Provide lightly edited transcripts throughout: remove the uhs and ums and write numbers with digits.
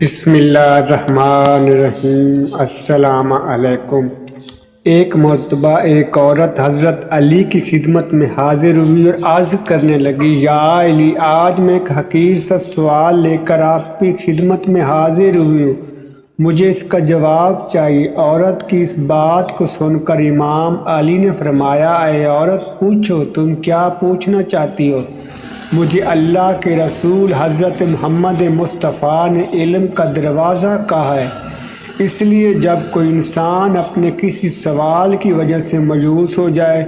بسم اللہ الرحمن الرحیم۔ السلام علیکم۔ ایک مرتبہ ایک عورت حضرت علی کی خدمت میں حاضر ہوئی اور عرض کرنے لگی، یا علی، آج میں ایک حقیر سا سوال لے کر آپ کی خدمت میں حاضر ہوئی ہوں، مجھے اس کا جواب چاہیے۔ عورت کی اس بات کو سن کر امام علی نے فرمایا، اے عورت، پوچھو، تم کیا پوچھنا چاہتی ہو؟ مجھے اللہ کے رسول حضرت محمد مصطفیٰ نے علم کا دروازہ کہا ہے، اس لیے جب کوئی انسان اپنے کسی سوال کی وجہ سے مایوس ہو جائے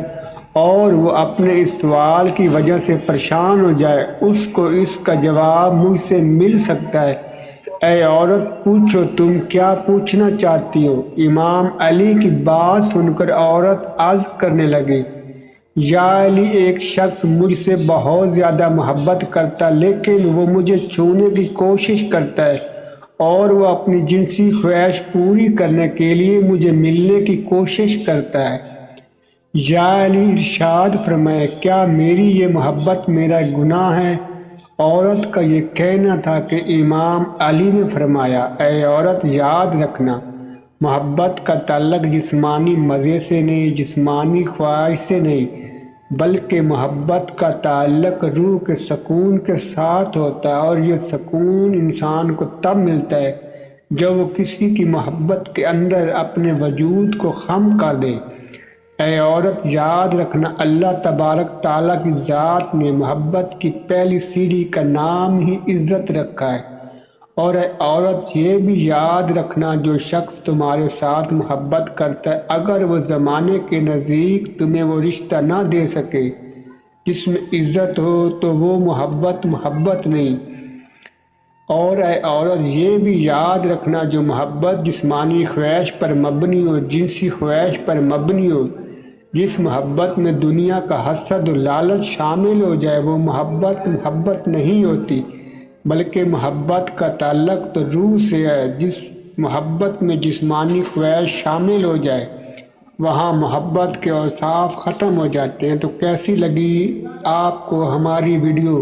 اور وہ اپنے اس سوال کی وجہ سے پریشان ہو جائے، اس کو اس کا جواب مجھ سے مل سکتا ہے۔ اے عورت، پوچھو، تم کیا پوچھنا چاہتی ہو؟ امام علی کی بات سن کر عورت عرض کرنے لگی، یا علی، ایک شخص مجھ سے بہت زیادہ محبت کرتا ہے، لیکن وہ مجھے چھونے کی کوشش کرتا ہے اور وہ اپنی جنسی خواہش پوری کرنے کے لیے مجھے ملنے کی کوشش کرتا ہے۔ یا علی، ارشاد فرمائے، کیا میری یہ محبت میرا گناہ ہے؟ عورت کا یہ کہنا تھا کہ امام علی نے فرمایا، اے عورت، یاد رکھنا، محبت کا تعلق جسمانی مزے سے نہیں، جسمانی خواہش سے نہیں، بلکہ محبت کا تعلق روح کے سکون کے ساتھ ہوتا ہے، اور یہ سکون انسان کو تب ملتا ہے جب وہ کسی کی محبت کے اندر اپنے وجود کو خم کر دے۔ اے عورت، یاد رکھنا، اللہ تبارک تعالیٰ کی ذات نے محبت کی پہلی سیڑھی کا نام ہی عزت رکھا ہے۔ اور اے عورت، یہ بھی یاد رکھنا، جو شخص تمہارے ساتھ محبت کرتا ہے، اگر وہ زمانے کے نزدیک تمہیں وہ رشتہ نہ دے سکے جس میں عزت ہو، تو وہ محبت نہیں۔ اور اے عورت، یہ بھی یاد رکھنا، جو محبت جسمانی خواہش پر مبنی ہو، جنسی خواہش پر مبنی ہو، جس محبت میں دنیا کا حسد و لالچ شامل ہو جائے، وہ محبت نہیں ہوتی، بلکہ محبت کا تعلق تو روح سے ہے۔ جس محبت میں جسمانی خواہش شامل ہو جائے، وہاں محبت کے اوصاف ختم ہو جاتے ہیں۔ تو کیسی لگی آپ کو ہماری ویڈیو؟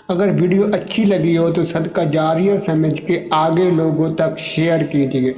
اگر ویڈیو اچھی لگی ہو تو صدقہ جاریہ سمجھ کے آگے لوگوں تک شیئر کیجیے۔